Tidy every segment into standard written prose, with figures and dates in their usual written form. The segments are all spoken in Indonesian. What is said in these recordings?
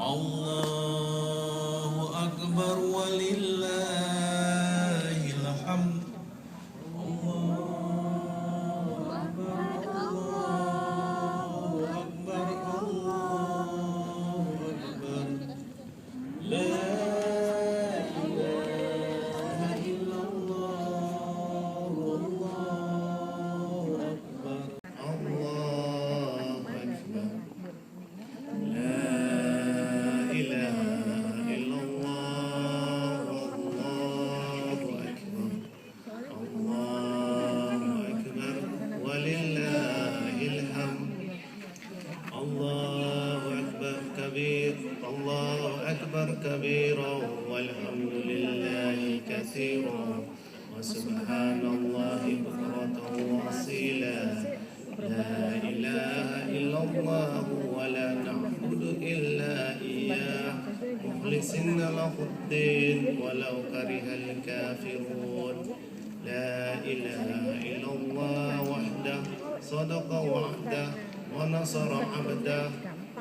Allahu Akbar walillahil hamd. Allahu Akbar, Allahu Akbar, Allahu Akbar. La ilaha illallah, Allahu Akbar. Allahu Akbar. La ilaha illallah, Allahu Akbar. Allahu Akbar walillahil hamd. Allahu Akbar kabir, Allahu Akbar kabira, walhamdulillahi katsira, wa subhanallahi bukratan wa asila. La ilaha illallah wa la na'budu illa iyyah, mukhlisina lahuddin walau karihal kafirun. La ilaha illallah wahdah, sadaqa wa'dah, wa nasara 'abdah,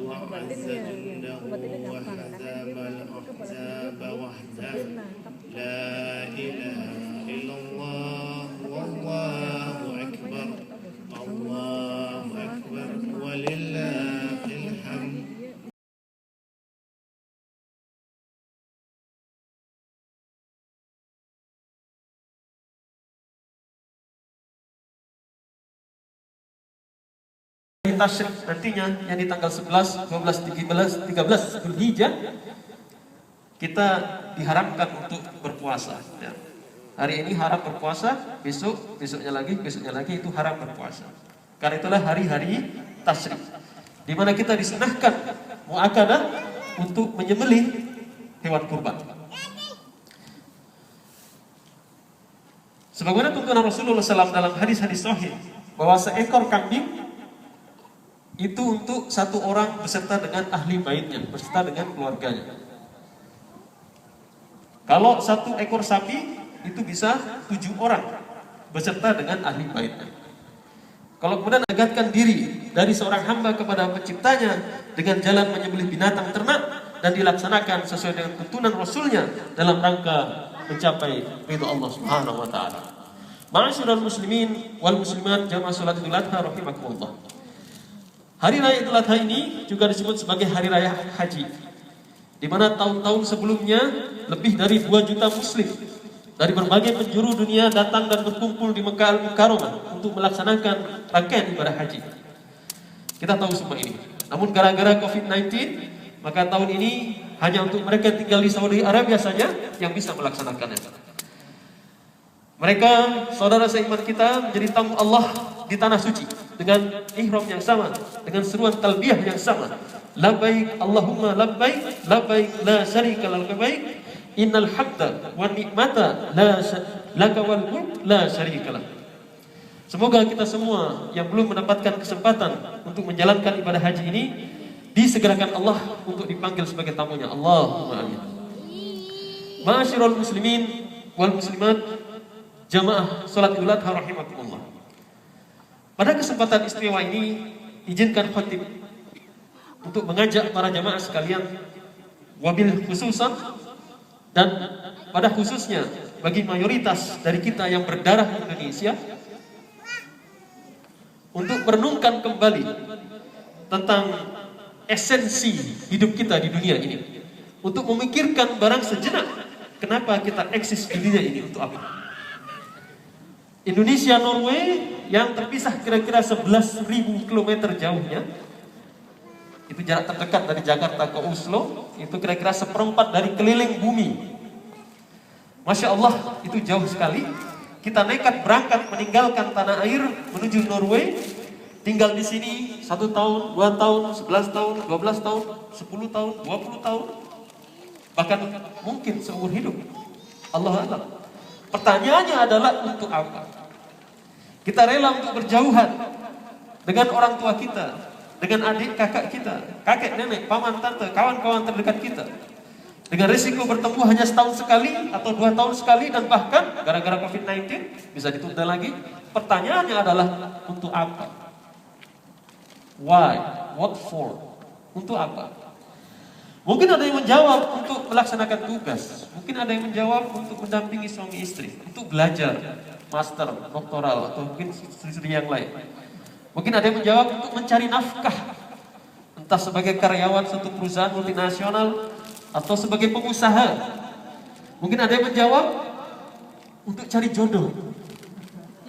wa 'azza jundahu wa hazamal ahzaba wahdah. La ilaha illallah wallahu akbar. Allahu akbar walillahil hamd. Tasyrik nantinya yang di tanggal 11, 12, 13 Dzulhijjah kita diharapkan untuk berpuasa ya. Hari ini harap berpuasa, besoknya lagi itu harap berpuasa. Karena itulah hari-hari tasyrik di mana kita disunahkan muakkadah untuk menyembelih hewan kurban. Sebagaimana tuntunan Rasulullah SAW dalam hadis-hadis sahih bahwa seekor kambing itu untuk satu orang beserta dengan ahli baitnya, beserta dengan keluarganya. Kalau satu ekor sapi itu bisa 7 orang beserta dengan ahli baitnya. Kalau kemudian menegakkan diri dari seorang hamba kepada penciptanya dengan jalan menyembelih binatang ternak dan dilaksanakan sesuai dengan tuntunan Rasulnya dalam rangka mencapai ridha Allah Subhanahu wa taala. Ma'asyiral muslimin wal muslimat jamaah salat Idul Adha rahimakumullah. Hari raya Idul Adha ini juga disebut sebagai hari raya haji, di mana tahun-tahun sebelumnya lebih dari 2 juta muslim dari berbagai penjuru dunia datang dan berkumpul di Mekah Al-Mukarramah untuk melaksanakan rangkaian ibadah haji. Kita tahu semua ini. Namun gara-gara COVID-19, maka tahun ini hanya untuk mereka yang tinggal di Saudi Arabia saja yang bisa melaksanakannya. Mereka, saudara seiman kita, menjadi tamu Allah di tanah suci dengan ihram yang sama, dengan seruan talbiyah yang sama. Labbaik Allahumma labbaik, labbaik la syarika labbaik, innal hamda wan ni'mata laka wal mulk la syarika lak. Semoga kita semua yang belum mendapatkan kesempatan untuk menjalankan ibadah haji ini disegerakan Allah untuk dipanggil sebagai tamunya. Allahumma amin. Ma'asyiral muslimin wal muslimat jamaah salat Idul Adha rahimakumullah. Pada kesempatan istimewa ini, izinkan khatib untuk mengajak para jamaah sekalian, wabil khususan dan pada khususnya bagi mayoritas dari kita yang berdarah Indonesia, untuk merenungkan kembali tentang esensi hidup kita di dunia ini, untuk memikirkan barang sejenak kenapa kita eksis di dunia ini, untuk apa. Indonesia Norway yang terpisah kira-kira 11.000 km jauhnya, itu jarak terdekat dari Jakarta ke Oslo, itu kira-kira 1/4 dari keliling bumi. Masya Allah, itu jauh sekali. Kita nekat berangkat meninggalkan tanah air menuju Norway, tinggal di sini 1 tahun, 2 tahun, 11 tahun, 12 tahun, 10 tahun, 20 tahun, bahkan mungkin seumur hidup. Allah a'lam. Pertanyaannya adalah untuk apa? Kita rela untuk berjauhan dengan orang tua kita, dengan adik kakak kita, kakek nenek, paman tante, kawan-kawan terdekat kita, dengan risiko bertemu hanya setahun sekali atau 2 tahun sekali, dan bahkan gara-gara COVID-19 bisa ditunda lagi. Pertanyaannya adalah untuk apa? Why? What for? Untuk apa? Mungkin ada yang menjawab untuk melaksanakan tugas. Mungkin ada yang menjawab untuk mendampingi suami istri, untuk belajar, master, doktoral, atau mungkin studi yang lain. Mungkin ada yang menjawab untuk mencari nafkah, entah sebagai karyawan suatu perusahaan multinasional atau sebagai pengusaha. Mungkin ada yang menjawab untuk cari jodoh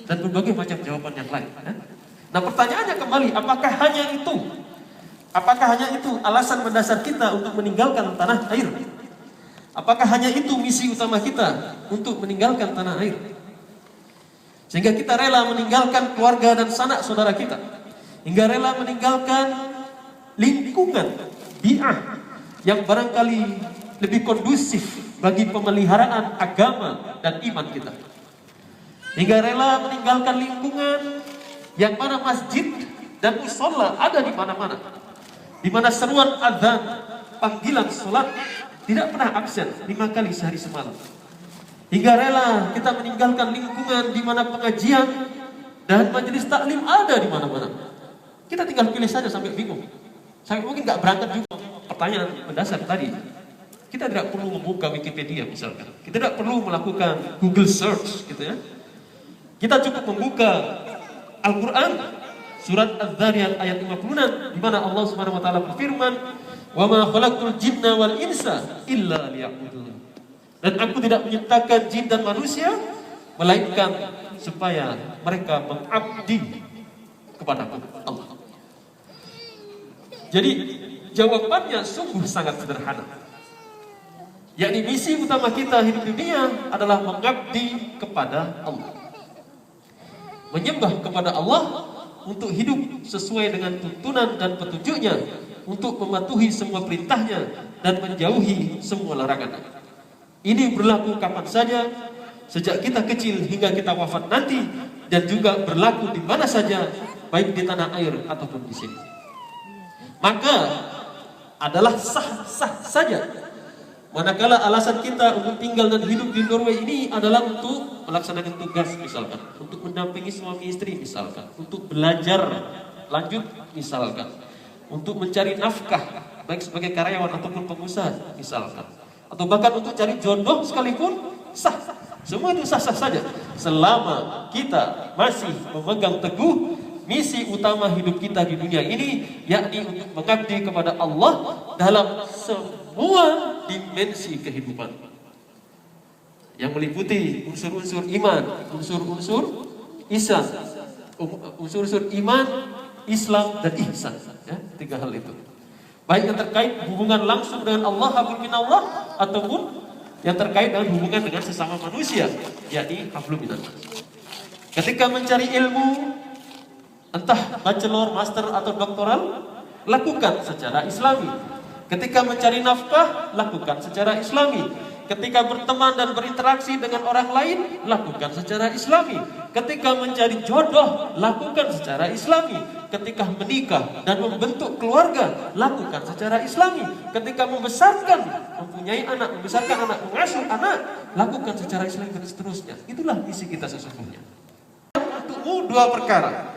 dan berbagai macam jawaban yang lain. Nah, pertanyaannya kembali, apakah hanya itu? Apakah hanya itu alasan mendasar kita untuk meninggalkan tanah air? Apakah hanya itu misi utama kita untuk meninggalkan tanah air? Sehingga kita rela meninggalkan keluarga dan sanak saudara kita, hingga rela meninggalkan lingkungan bi'ah yang barangkali lebih kondusif bagi pemeliharaan agama dan iman kita, hingga rela meninggalkan lingkungan yang mana masjid dan musola ada di mana-mana, di mana seruan adzan, panggilan sholat tidak pernah absen 5 kali sehari semalam. Hingga rela kita meninggalkan lingkungan di mana pengajian dan majelis taklim ada di mana-mana. Kita tinggal pilih saja sampai bingung. Sampai mungkin nggak berangkat juga. Pertanyaan mendasar tadi, kita tidak perlu membuka Wikipedia misalkan. Kita tidak perlu melakukan Google search gitu ya. Kita cukup membuka Al-Quran surat Az-Zariyat ayat 56, di mana Allah Subhanahu wa taala berfirman, "Wa ma khalaqtul jinna wal insa illa liya'budun." Dan aku tidak menciptakan jin dan manusia melainkan supaya mereka mengabdi kepada Allah. Jadi jawabannya sungguh sangat sederhana. Yakni misi utama kita hidup dunia adalah mengabdi kepada Allah. Menyembah kepada Allah untuk hidup sesuai dengan tuntunan dan petunjuknya, untuk mematuhi semua perintahnya dan menjauhi semua larangannya. Ini berlaku kapan saja, sejak kita kecil hingga kita wafat nanti, dan juga berlaku di mana saja, baik di tanah air ataupun di sini. Maka adalah sah-sah saja manakala alasan kita untuk tinggal dan hidup di Norway ini adalah untuk melaksanakan tugas misalkan, untuk mendampingi suami istri misalkan, untuk belajar lanjut misalkan, untuk mencari nafkah baik sebagai karyawan ataupun pengusaha misalkan, atau bahkan untuk cari jodoh sekalipun sah. Semua itu sah-sah saja selama kita masih memegang teguh misi utama hidup kita di dunia ini, yakni untuk mengabdi kepada Allah dalam semua dimensi kehidupan yang meliputi unsur-unsur iman, unsur-unsur ihsan, unsur-unsur iman, Islam dan ihsan, ya, 3 hal itu. Baik yang terkait hubungan langsung dengan Allah, hablum minallah, ataupun yang terkait dengan hubungan dengan sesama manusia, yakni hablum minallah. Ketika mencari ilmu, entah bachelor, master atau doktoral, lakukan secara islami. Ketika mencari nafkah, lakukan secara islami. Ketika berteman dan berinteraksi dengan orang lain, lakukan secara islami. Ketika mencari jodoh, lakukan secara islami. Ketika menikah dan membentuk keluarga, lakukan secara islami. Ketika membesarkan, mempunyai anak, membesarkan anak, mengasuh anak, lakukan secara islami dan seterusnya. Itulah misi kita sesungguhnya. Untukmu 2 perkara.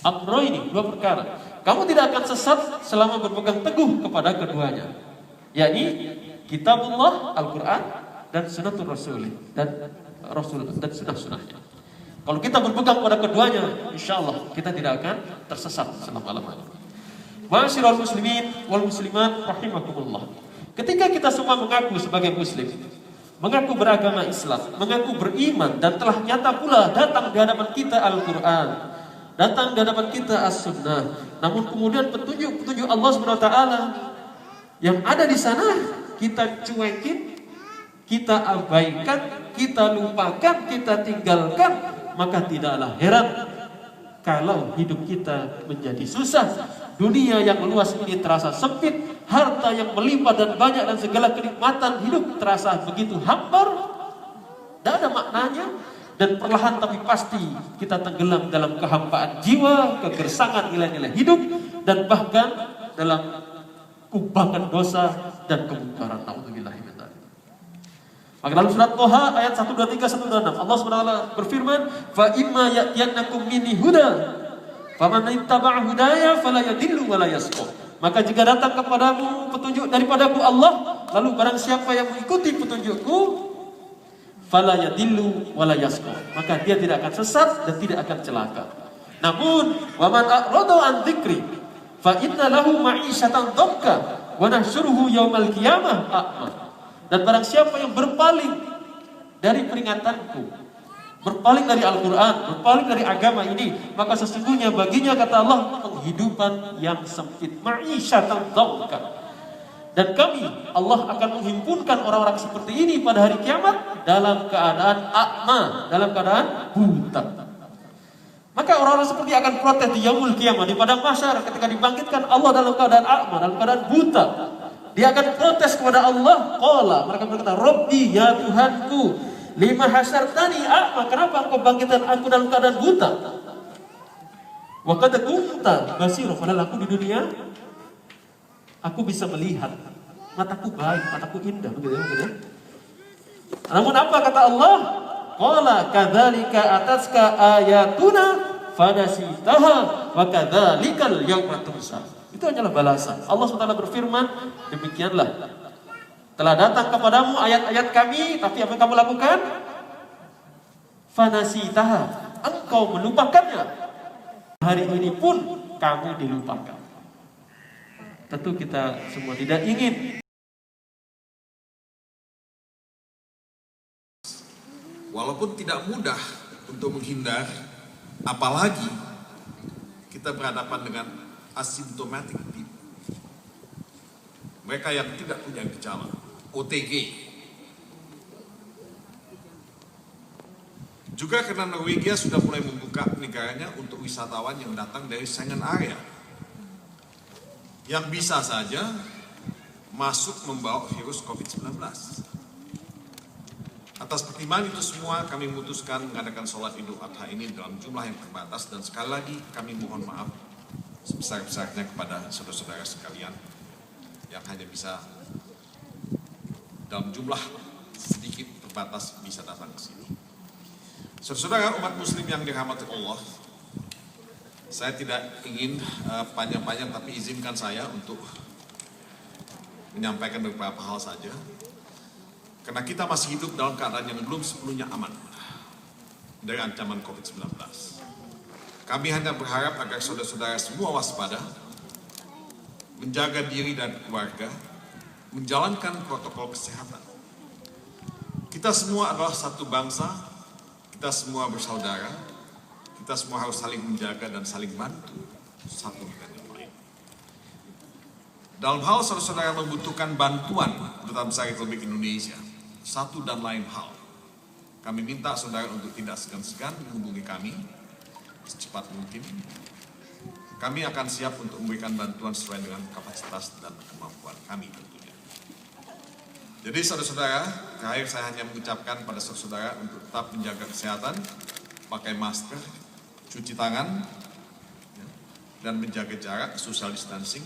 Amro ini 2 perkara. Kamu tidak akan sesat selama berpegang teguh kepada keduanya, yakni kitabullah Al-Quran dan sunnatul Rasul dan sunnah-sunnahnya. Kalau kita berpegang pada keduanya, insya Allah kita tidak akan tersesat selama-lamanya. Ma'asyiral muslimin wal muslimat rahimakumullah. Ketika kita semua mengaku sebagai muslim, mengaku beragama Islam, mengaku beriman, dan telah nyata pula datang di hadapan kita Al-Quran, datang di hadapan kita As-Sunnah, namun kemudian petunjuk-petunjuk Allah SWT yang ada di sana kita cuekin, kita abaikan, kita lupakan, kita tinggalkan, maka tidaklah heran kalau hidup kita menjadi susah. Dunia yang luas ini terasa sempit, harta yang melimpah dan banyak, dan segala kenikmatan hidup terasa begitu hambar, tidak ada maknanya. Dan perlahan tapi pasti kita tenggelam dalam kehampaan jiwa, kegersangan nilai-nilai hidup, dan bahkan dalam kubangan dosa dan kemungkaran. Nauzubillah min dzalik. Maka dalam surat Toha ayat 1, 2, 3, 1, 2, 6 Allah SWT berfirman, "Fa imma ya'tiyannakum minni huda, faman ittaba'a hudaya fala yadillu wa la yashqa, Maka jika datang kepadamu petunjuk daripadaku Allah, lalu barang siapa yang mengikuti petunjukku, fala yadillu wala yasqa, maka dia tidak akan sesat dan tidak akan celaka. Namun, wa man a'rada an dzikri, fa inna lahu ma'isyatan dhanka wa nahsyuruhu yaumal qiyamah a'ma. Dan barang siapa yang berpaling dari peringatanku, berpaling dari Al-Quran, berpaling dari agama ini, maka sesungguhnya baginya, kata Allah, penghidupan yang sempit, ma'isyatan dhanka. Dan kami, Allah akan menghimpunkan orang-orang seperti ini pada hari kiamat dalam keadaan a'ma, dalam keadaan buta. Maka orang-orang seperti akan protes di yaumul kiamah, di padang mahsyar, ketika dibangkitkan Allah dalam keadaan a'ma, dalam keadaan buta. Dia akan protes kepada Allah. Qala, mereka berkata, Rabbi, ya Tuhanku, lima hasyartani a'ma, kenapa engkau bangkitkan aku dalam keadaan buta? Wa qad kunta basira, padahal aku di dunia aku bisa melihat, mataku baik, mataku indah, begitu ya. Namun apa kata Allah? Qala kadzalika ataska ayatuna fanasitaha wa kadzalikal yauma tunsa. Itu hanyalah balasan. Allah SWT berfirman, demikianlah telah datang kepadamu ayat-ayat kami, tapi apa yang kamu lakukan? Fanasitaha, engkau melupakannya. Hari ini pun kamu dilupakan. Tentu kita semua tidak ingin. Walaupun tidak mudah untuk menghindar, apalagi kita berhadapan dengan asymptomatic people, mereka yang tidak punya gejala, OTG. Juga karena Norwegia sudah mulai membuka negaranya untuk wisatawan yang datang dari Schengen area, yang bisa saja masuk membawa virus COVID-19. Atas pertimbangan itu semua, kami memutuskan mengadakan sholat Idul Adha ini dalam jumlah yang terbatas, dan sekali lagi kami mohon maaf sebesar-besarnya kepada saudara-saudara sekalian yang hanya bisa dalam jumlah sedikit terbatas bisa datang ke sini. Saudara-saudara umat muslim yang dirahmati Allah, saya tidak ingin panjang-panjang, tapi izinkan saya untuk menyampaikan beberapa hal saja. Karena kita masih hidup dalam keadaan yang belum sepenuhnya aman dari ancaman COVID-19. Kami hanya berharap agar saudara-saudara semua waspada, menjaga diri dan keluarga, menjalankan protokol kesehatan. Kita semua adalah satu bangsa, kita semua bersaudara, kita semua harus saling menjaga dan saling bantu satu dengan yang lain. Dalam hal saudara-saudara membutuhkan bantuan Duta Besar Republik Indonesia, satu dan lain hal, kami minta saudara untuk tidak segan-segan menghubungi kami secepat mungkin. Kami akan siap untuk memberikan bantuan sesuai dengan kapasitas dan kemampuan kami tentunya. Jadi saudara-saudara, terakhir saya hanya mengucapkan pada saudara untuk tetap menjaga kesehatan, pakai masker, cuci tangan, dan menjaga jarak, social distancing,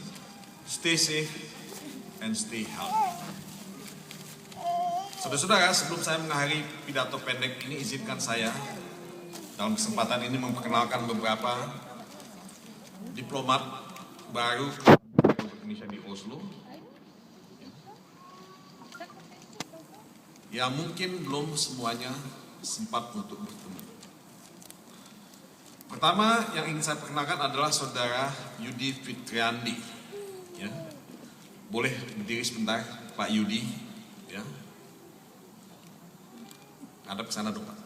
stay safe and stay healthy. Saudara-saudara, sebelum saya mengakhiri pidato pendek ini, izinkan saya dalam kesempatan ini memperkenalkan beberapa diplomat baru Republik Indonesia di Oslo yang mungkin belum semuanya sempat untuk bertemu. Pertama yang ingin saya perkenalkan adalah saudara Yudi Fitriandi. Ya. Boleh berdiri sebentar, Pak Yudi. Ya. Hadap ke sana dong, Pak.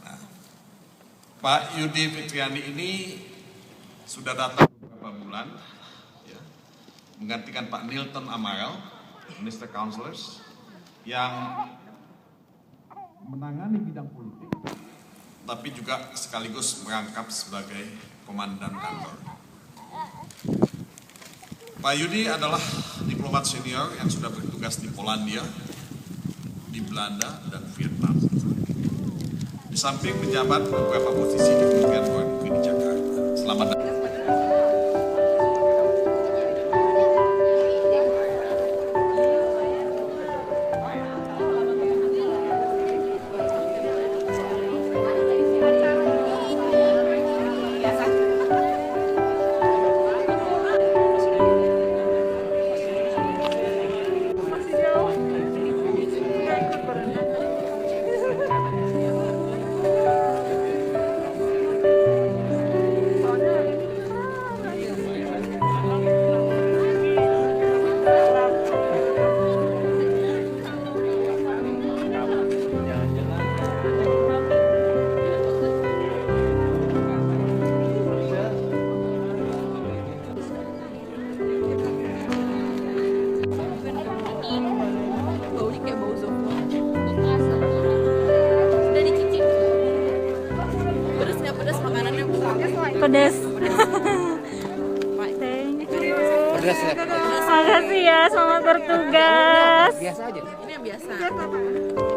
Nah, Pak Yudi Fitriandi ini sudah datang beberapa bulan, ya, menggantikan Pak Nilton Amaral, Minister Councilors, yang menangani bidang politik, tapi juga sekaligus merangkap sebagai komandan kantor. Pak Yudi adalah diplomat senior yang sudah bertugas di Polandia, di Belanda, dan Vietnam. Di samping menjabat beberapa posisi di Kementerian Luar Negeri di Jakarta. Selamat datang. pedas makanannya Pedas. Pedas ya. Makasih ya, selamat bertugas. Biasa aja. ini yang biasa.